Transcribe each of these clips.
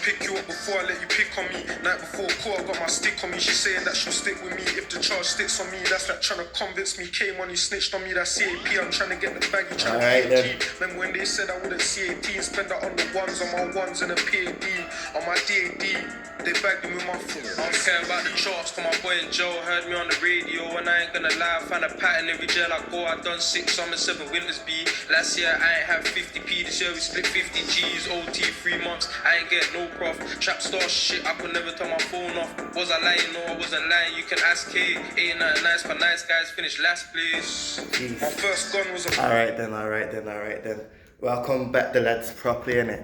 pick you up before I let you pick on me. Night before court, I got my stick on me. She saying that she'll stick with me if the charge sticks on me. That's like trying to convince me. KayMuni snitched on me, that's CAP. I'm trying to get the bag, you trying to PAG. Remember when they said I wouldn't CAT and spend that on the ones, on my ones and a PAD, on my DAD. They bagged me with my foot. I don't care about the charts, cause my boy Joe heard me on the radio. And I ain't gonna lie, I find a pattern every jail I go. I done 6 summers, 7 winters B. Last year I ain't have 50p, this year we split 50 G's. OT 3 months, I ain't get no prof. Trap star shit, I could never turn my phone off. Was I lying? No, I wasn't lying. You can ask K. Ain't nothing nice for nice guys, finish last place. Jeez. My first gun was a... Alright then. Welcome back the lads properly, innit?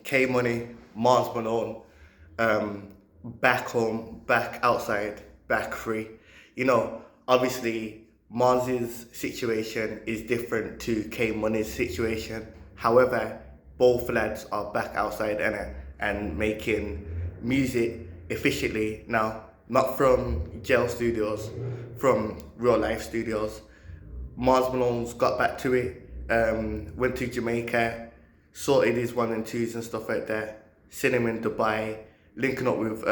KayMuni, Marnz Malone. Back home, back outside, back free. You know, obviously Marnz's situation is different to KayMuni's situation. However, both lads are back outside and making music efficiently now, not from jail studios, from real life studios. Marnz Malone's got back to it, went to Jamaica, sorted his 1 and 2s and stuff like that, seen him in Dubai, linking up with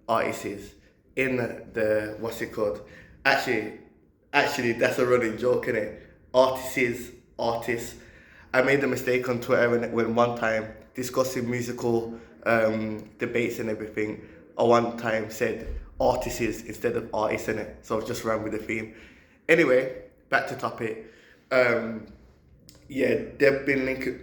artists in the, what's it called? Actually, that's a running joke, innit? Artists. I made a mistake on Twitter when one time discussing musical debates and everything, I one time said artists instead of artists, innit? So I just ran with the theme. Anyway, back to topic. Yeah, they've been linking,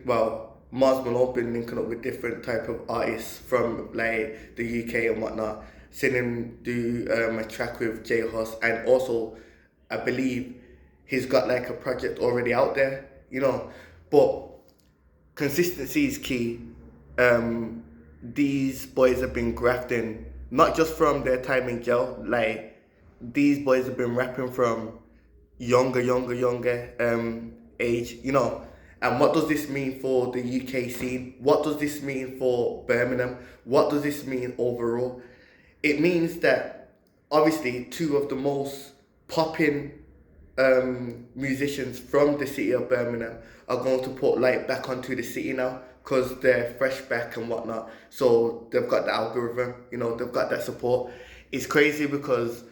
Marnz Malone been linking up with different type of artists from like the UK and whatnot. Seen him do a track with J Hus, and also I believe he's got like a project already out there, you know. But consistency is key. These boys have been grafting, not just from their time in jail. Like these boys have been rapping from younger age, you know. And what does this mean for the UK scene? What does this mean for Birmingham? What does this mean overall? It means that obviously 2 of the most popping musicians from the city of Birmingham are going to put light back onto the city now because they're fresh back and whatnot. So they've got the algorithm, you know, they've got that support. It's crazy because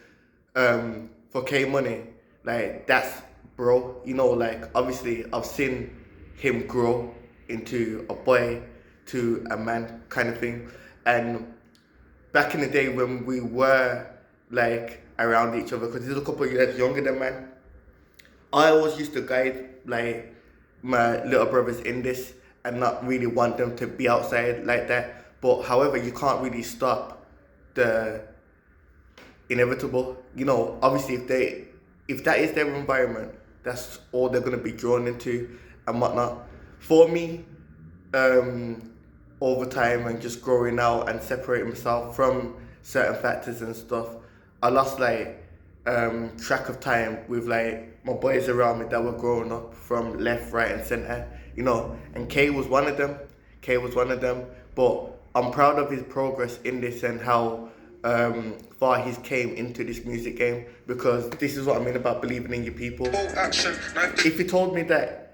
for KayMuni, like that's bro, you know, like obviously I've seen him grow into a boy to a man kind of thing. And back in the day when we were like around each other, because he's a couple of years younger than man, I always used to guide like my little brothers in this and not really want them to be outside like that. But however, you can't really stop the inevitable. You know, obviously if that is their environment, that's all they're gonna be drawn into and whatnot. For me, over time and just growing out and separating myself from certain factors and stuff, I lost like track of time with like my boys around me that were growing up from left, right and centre, you know, and Kay was one of them. But I'm proud of his progress in this and how far he's came into this music game, because this is what I mean about believing in your people. If he told me that,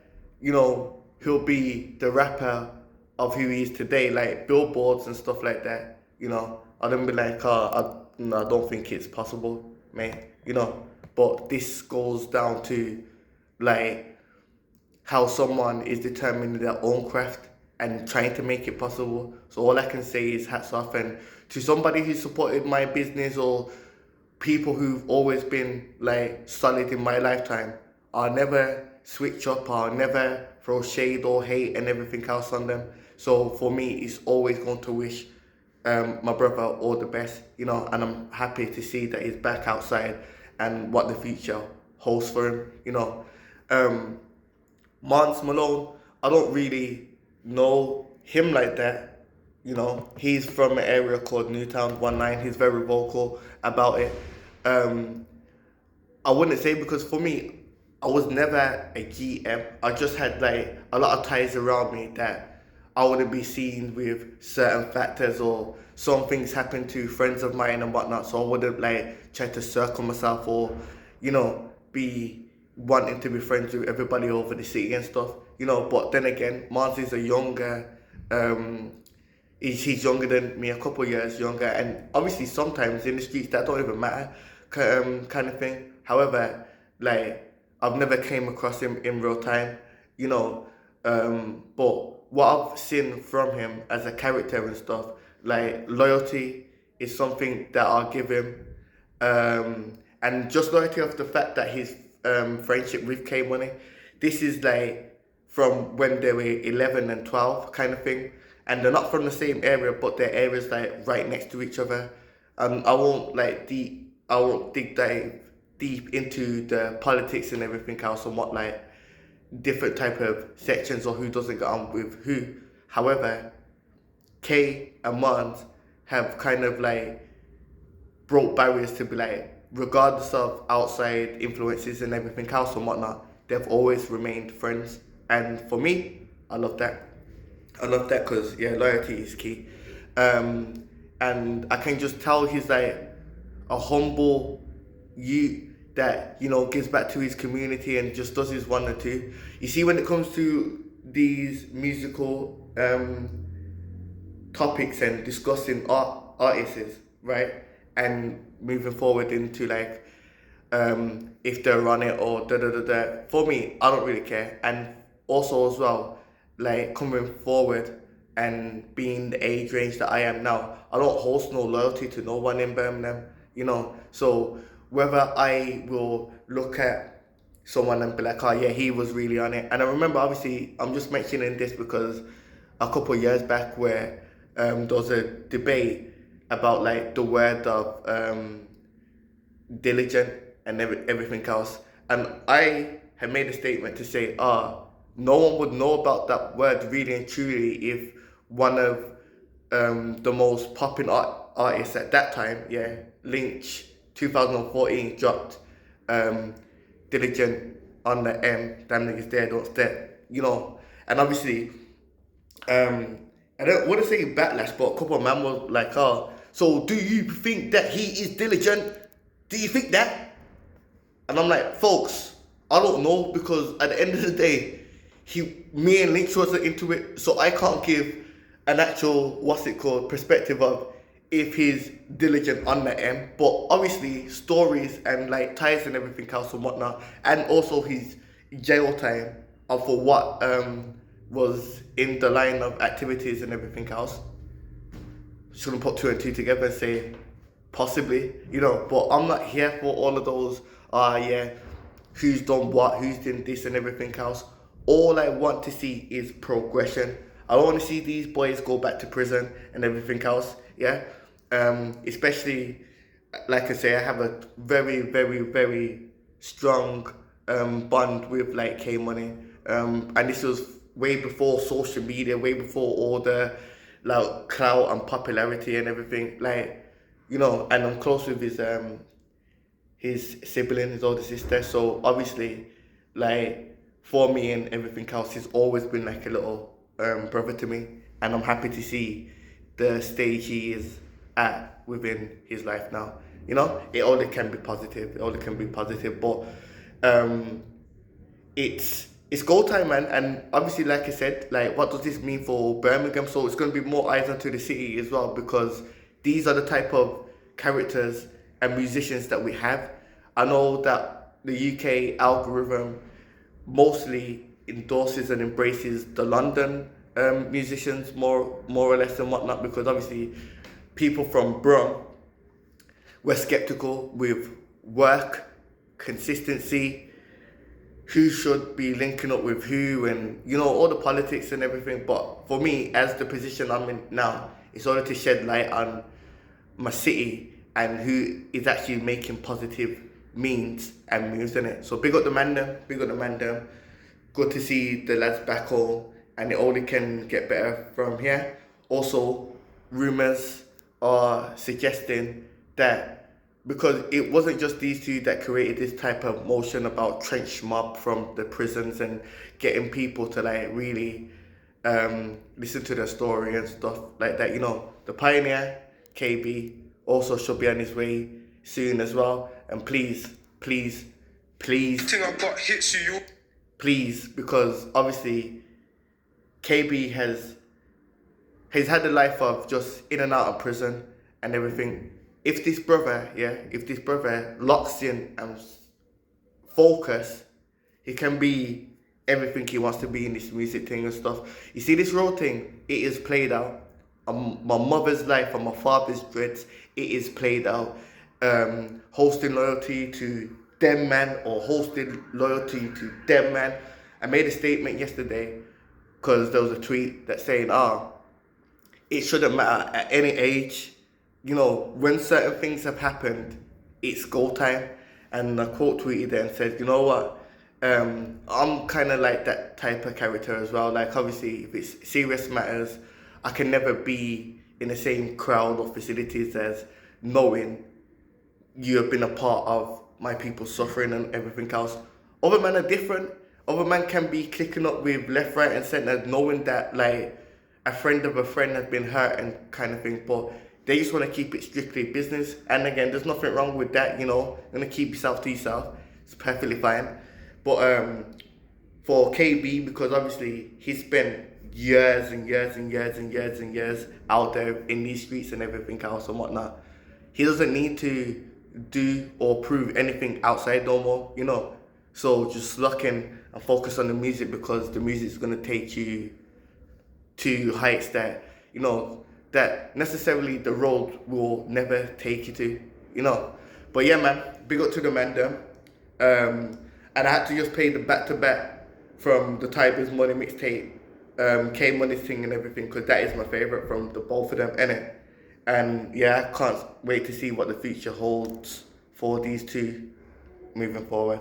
you know, he'll be the rapper of who he is today, like billboards and stuff like that, you know, I'd be like, I don't think it's possible, mate, you know. But this goes down to like how someone is determining their own craft and trying to make it possible. So all I can say is hats off, and to somebody who supported my business or people who've always been like solid in my lifetime, I'll never switch up, I'll never throw shade or hate and everything else on them. So for me, it's always going to wish my brother all the best, you know, and I'm happy to see that he's back outside and what the future holds for him, you know. Marnz Malone, I don't really know him like that, you know. He's from an area called Newtown 19, he's very vocal about it. I wouldn't say, because for me, I was never a GM. I just had like a lot of ties around me that I wouldn't be seen with certain factors, or some things happen to friends of mine and whatnot, so I wouldn't like try to circle myself or, you know, be wanting to be friends with everybody over the city and stuff, you know. But then again, Marnz is a younger he's younger than me, a couple of years younger, and obviously sometimes in the streets that don't even matter, kind of thing. However, like I've never came across him in real time, you know. But what I've seen from him as a character and stuff, like loyalty is something that I'll give him, and just loyalty of the fact that his friendship with KayMuni, this is like from when they were 11 and 12 kind of thing, and they're not from the same area, but their areas like right next to each other. I won't dive deep into the politics and everything else and what like different type of sections or who doesn't get on with who. However, Kay and Marnz have kind of like broke barriers to be like, regardless of outside influences and everything else and whatnot, they've always remained friends. And for me, I love that. I love that because, yeah, loyalty is key. And I can just tell he's like a humble youth that, you know, gives back to his community and just does his one or two. You see, when it comes to these musical topics and discussing artists, right? And moving forward into like if they're on it or da da da da. For me, I don't really care. And also as well, like coming forward and being the age range that I am now, I don't host no loyalty to no one in Birmingham, you know. So whether I will look at someone and be like, oh yeah, he was really on it. And I remember, obviously, I'm just mentioning this because a couple of years back where there was a debate about like the word of diligent and everything else. And I had made a statement to say, no one would know about that word really and truly if one of the most popping artists at that time, yeah, Lynch, 2014, dropped diligent on the M, damn niggas there, don't step, you know. And obviously, I don't want to say backlash, but a couple of men were like, oh, so do you think that he is diligent? Do you think that? And I'm like, folks, I don't know, because at the end of the day, me and Lynch wasn't into it, so I can't give an actual, perspective of if he's diligent on the M. But obviously, stories and like ties and everything else and whatnot, and also his jail time for what was in the line of activities and everything else. Shouldn't put two and two together and say possibly, you know. But I'm not here for all of those. Yeah, who's done what, who's done this and everything else. All I want to see is progression. I don't want to see these boys go back to prison and everything else. Yeah, especially like I say, I have a very, very, very strong bond with like KayMuni, and this was way before social media, way before all the like clout and popularity and everything. Like, you know, and I'm close with his sibling, his older sister. So obviously, like for me and everything else, he's always been like a little brother to me, and I'm happy to see the stage he is at within his life now. You know, it only can be positive. It only can be positive, but it's goal time, man. And obviously, like I said, like what does this mean for Birmingham? So it's going to be more eyes onto the city as well, because these are the type of characters and musicians that we have. I know that the UK algorithm mostly endorses and embraces the London musicians more or less and whatnot, because obviously people from Brum were skeptical with work, consistency, who should be linking up with who, and you know, all the politics and everything. But for me, as the position I'm in now, it's order to shed light on my city and who is actually making positive means and moves in it. So big up the man them, big up the man them. Good to see the lads back home, and it only can get better from here. Also, rumours are suggesting that because it wasn't just these two that created this type of motion about trench mob from the prisons and getting people to like really listen to their story and stuff like that. You know, the pioneer KB also should be on his way soon as well. And please, please, please, Thing I got hits you. please, because obviously KB has he's had a life of just in and out of prison and everything. If this brother locks in and focus, he can be everything he wants to be in this music thing and stuff. You see, this road thing, it is played out. My mother's life and my father's dreads, it is played out. Hosting loyalty to them man or hosting loyalty to them man. I made a statement yesterday because there was a tweet that saying, it shouldn't matter at any age. You know, when certain things have happened, it's go time. And I quote tweeted it and said, you know what? I'm kind of like that type of character as well. Like, obviously, if it's serious matters, I can never be in the same crowd or facilities as knowing you have been a part of my people suffering and everything else. Other men are different. Other men can be clicking up with left, right, and centre, knowing that, like, a friend of a friend has been hurt and kind of thing. But they just want to keep it strictly business. And again, there's nothing wrong with that, you know. You're going to keep yourself to yourself. It's perfectly fine. But for KB, because obviously he spent years and years and years and years and years out there in these streets and everything else and whatnot, he doesn't need to do or prove anything outside no more, you know. So just lock in and focus on the music, because the music is going to take you to heights that, you know, that necessarily the road will never take you to, you know. But yeah, man, big up to the man them. And I had to just play the back-to-back from the Tyber's Money mixtape, KayMuni's thing and everything, because that is my favourite from the both of them, innit? And yeah, I can't wait to see what the future holds for these two moving forward.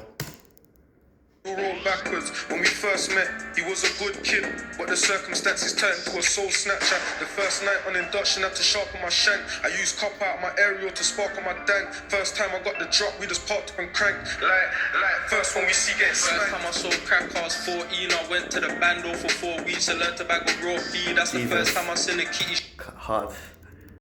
Roll backwards. When we first met, he was a good kid, but the circumstances turned to a soul snatcher. The first night on induction, had to sharpen my shank. I used cop out my aerial to spark on my dank. First time I got the drop, we just parked up and cranked. Like first one we see getting smacked. First time I saw crack, I was 14. I went to the bando for 4 weeks. I learned to bag with raw feed. That's the first time I seen a kitty. Hard.